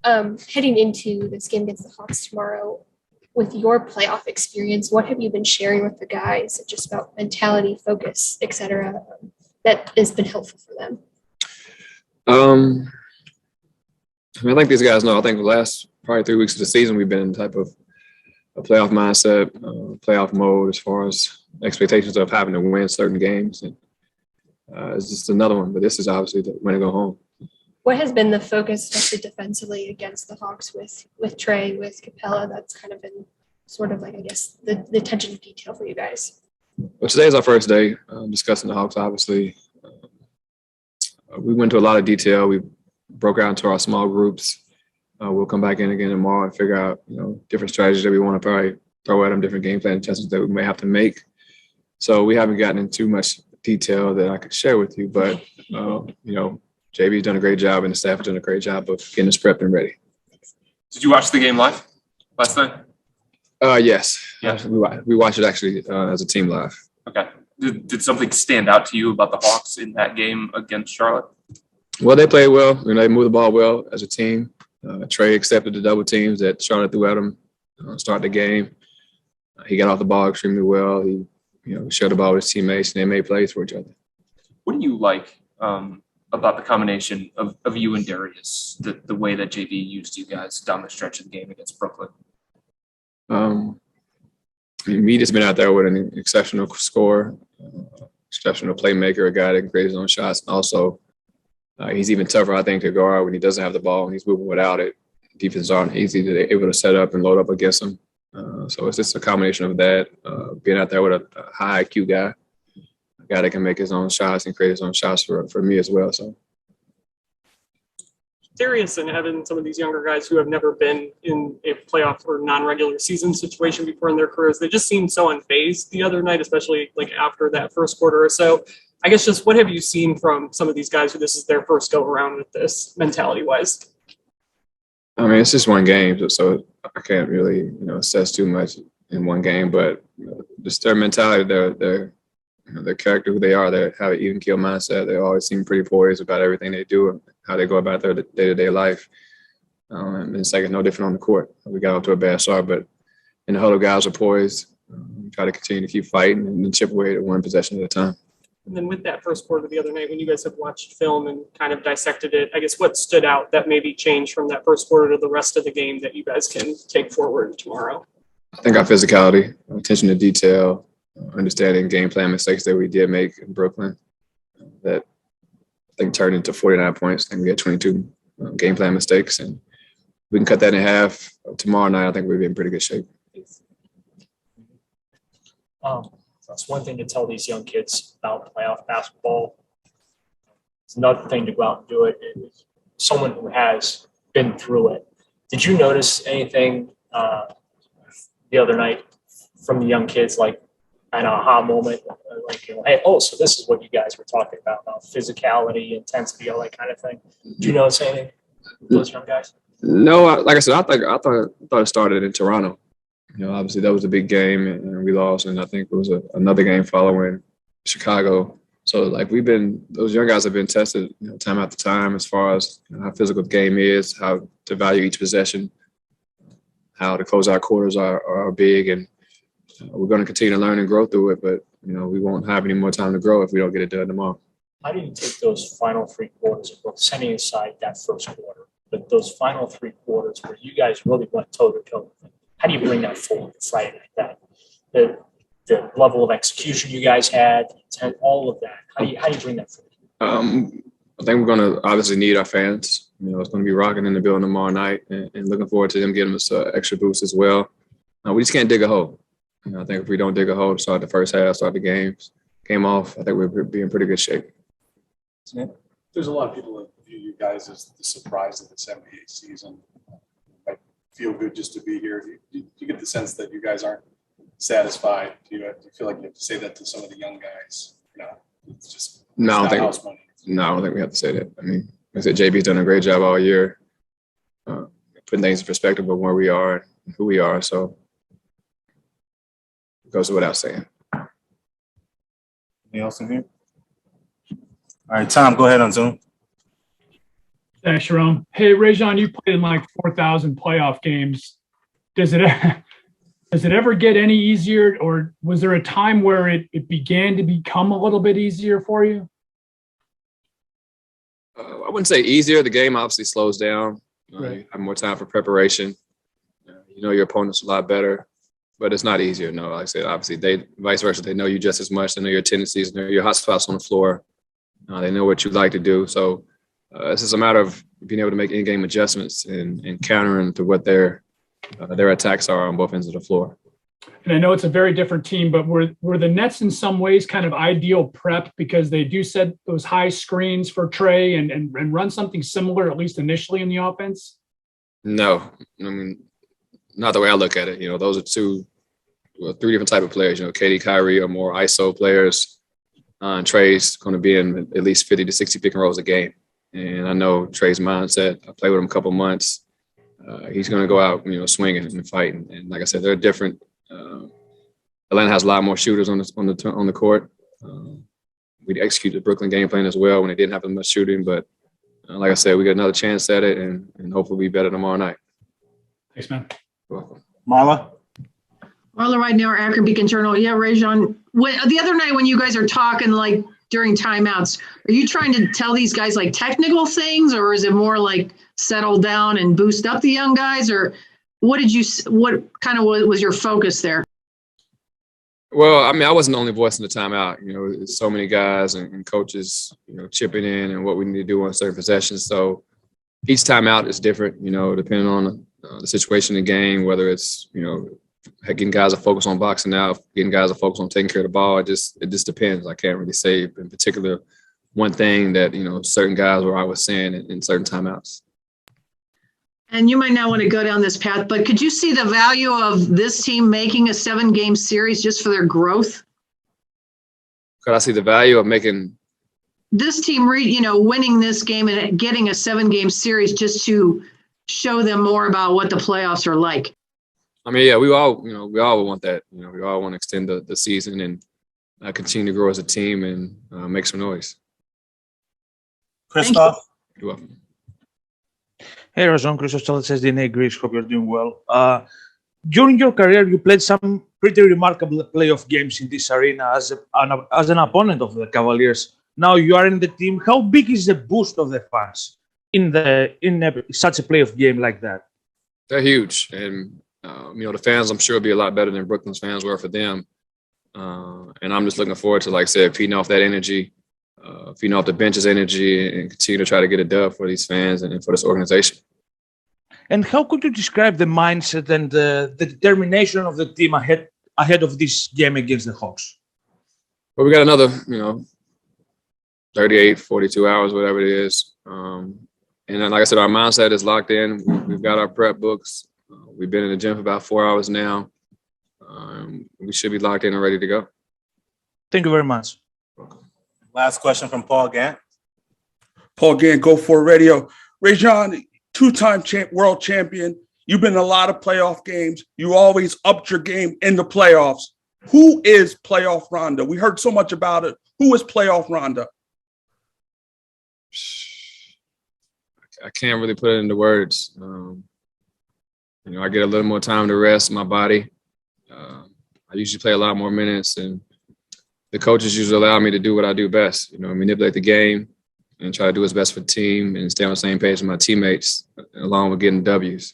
Heading into this game against the Hawks tomorrow, with your playoff experience, what have you been sharing with the guys just about mentality, focus, etc., that has been helpful for them? I think these guys know. I think the last probably 3 weeks of the season, we've been in type of a playoff mindset, playoff mode as far as expectations of having to win certain games. And it's just another one, but this is obviously the win to go home. What has been the focus, especially defensively, against the Hawks with Trey, with Capella? That's kind of been sort of like, I guess, the attention to detail for you guys. Well, today's our first day discussing the Hawks, obviously. We went into a lot of detail. We broke out into our small groups. We'll come back in again tomorrow and figure out, different strategies that we want to probably throw at them, different game plan adjustments that we may have to make. So we haven't gotten into too much detail that I could share with you, but, JB's done a great job and the staff has done a great job of getting us prepped and ready. Did you watch the game live last night? Yes. Yeah. We watched it actually as a team live. Okay. Did something stand out to you about the Hawks in that game against Charlotte? Well, they played well. They moved the ball well as a team. Trey accepted the double teams that Charlotte threw at him start the game. He got off the ball extremely well. He, shared the ball with his teammates, and they made plays for each other. What do you like about the combination of you and Darius, the way that JV used you guys down the stretch of the game against Brooklyn? Me just been out there with an exceptional scorer, exceptional playmaker, a guy that can create his own shots. And also, he's even tougher, I think, to guard when he doesn't have the ball and he's moving without it. Defenses aren't easy to able to set up and load up against him. So it's just a combination of that, being out there with a high IQ guy, a guy that can make his own shots and create his own shots for me as well. So Darius and Evan, some of these younger guys who have never been in a playoff or non-regular season situation before in their careers, they just seemed so unfazed the other night, especially like after that first quarter or so. I guess just what have you seen from some of these guys who this is their first go around with this mentality-wise? I mean, it's just one game, so I can't really, assess too much in one game. But just their mentality, their character, who they are, they have an even keel mindset. They always seem pretty poised about everything they do and how they go about their day-to-day life. And it's like no different on the court. We got off to a bad start, but in the huddle, guys are poised. Try to continue to keep fighting and chip away at one possession at a time. And then with that first quarter the other night, when you guys have watched film and kind of dissected it, I guess what stood out that maybe changed from that first quarter to the rest of the game that you guys can take forward tomorrow? I think our physicality, attention to detail, understanding game plan mistakes that we did make in Brooklyn that I think turned into 49 points. I think we had 22 game plan mistakes, and we can cut that in half tomorrow night. I think we'll be in pretty good shape. That's one thing to tell these young kids about playoff basketball. It's another thing to go out and do it. It's someone who has been through it. Did you notice anything the other night from the young kids, like an aha moment, like, hey, so this is what you guys were talking about physicality, intensity, all that kind of thing? Did you notice anything with those young guys? No, like I said, I thought it started in Toronto. Obviously that was a big game and we lost, and I think it was another game following Chicago. So those young guys have been tested, time after time as far as how physical the game is, how to value each possession, how to close out quarters are big, and we're going to continue to learn and grow through it. But we won't have any more time to grow if we don't get it done tomorrow. How do you take those final three quarters, setting aside that first quarter, but those final three quarters where you guys really went toe to toe with them? How do you bring that forward to Friday night? The level of execution you guys had, all of that. How do you bring that forward? I think we're going to obviously need our fans. It's going to be rocking in the building tomorrow night, and looking forward to them giving us an extra boost as well. We just can't dig a hole. I think if we don't dig a hole to start the first half, start the game off, I think we'll be in pretty good shape. There's a lot of people that view you guys as the surprise of the 78 season. Feel good just to be here. Do you get the sense that you guys aren't satisfied? Do you feel like you have to say that to some of the young guys? It's just I don't think we have to say that. I mean, like I said, JB's done a great job all year, putting things in perspective of where we are and who we are. So it goes without saying. Anything else in here? All right, Tom, go ahead on Zoom. Thanks, Sharon. Hey, Rajon, you played in like 4,000 playoff games. Does it ever get any easier, or was there a time where it began to become a little bit easier for you? I wouldn't say easier. The game obviously slows down. Right. You have more time for preparation. You know your opponents a lot better, but it's not easier. No, like I said, obviously they vice versa. They know you just as much. They know your tendencies. They know your hot spots on the floor. They know what you like to do. So it's just a matter of being able to make in-game adjustments and countering to what their attacks are on both ends of the floor. And I know it's a very different team, but were the Nets in some ways kind of ideal prep because they do set those high screens for Trey and run something similar, at least initially in the offense? No, I mean, not the way I look at it. You know, those are three different type of players. You know, KD, Kyrie are more ISO players. And Trey's going to be in at least 50 to 60 pick and rolls a game. And I know Trey's mindset. I played with him a couple months. He's going to go out, swinging and fighting. And like I said, they're different. Atlanta has a lot more shooters on the court. We executed the Brooklyn game plan as well when they didn't have as much shooting. But like I said, we got another chance at it, and hopefully we better tomorrow night. Thanks, man. You're welcome. Marla? Marla Widener, Akron Beacon Journal. Yeah, Rajon, the other night when you guys are talking like during timeouts, are you trying to tell these guys like technical things, or is it more like settle down and boost up the young guys, or what kind of was your focus there? Well, I mean, I wasn't the only voice in the timeout. There's so many guys and coaches, chipping in and what we need to do on certain possessions. So each timeout is different, depending on the situation in the game, whether it's, getting guys to focus on boxing out, getting guys to focus on taking care of the ball. It just depends. I can't really say in particular one thing that, certain guys were always saying in certain timeouts. And you might not want to go down this path, but could you see the value of this team making a 7-game series just for their growth? Could I see the value of making this team, winning this game and getting a 7-game series just to show them more about what the playoffs are like? I mean, yeah, we all want that. We all want to extend the season and continue to grow as a team and make some noise. Christoph? You're welcome. Hey, Rajon, Christoph says DNA Greece. Hope you're doing well. During your career, you played some pretty remarkable playoff games in this arena as an opponent of the Cavaliers. Now you are in the team. How big is the boost of the fans in such a playoff game like that? They're huge, and the fans I'm sure will be a lot better than Brooklyn's fans were for them. And I'm just looking forward to, like I said, feeding off that energy, feeding off the bench's energy, and continue to try to get a dub for these fans and for this organization. And how could you describe the mindset and the determination of the team ahead of this game against the Hawks? Well, we got another, 38, 42 hours, whatever it is. And then, like I said, our mindset is locked in. We've got our prep books. We've been in the gym for about 4 hours now. We should be locked in and ready to go. Thank you very much. Last question from Paul Gant. Paul Gant, Go For Radio. Rajon, two-time world champion. You've been in a lot of playoff games. You always upped your game in the playoffs. Who is playoff Rondo? We heard so much about it. Who is playoff Rondo? I can't really put it into words. I get a little more time to rest my body. I usually play a lot more minutes, and the coaches usually allow me to do what I do best, manipulate the game and try to do what's best for the team and stay on the same page with my teammates, along with getting W's.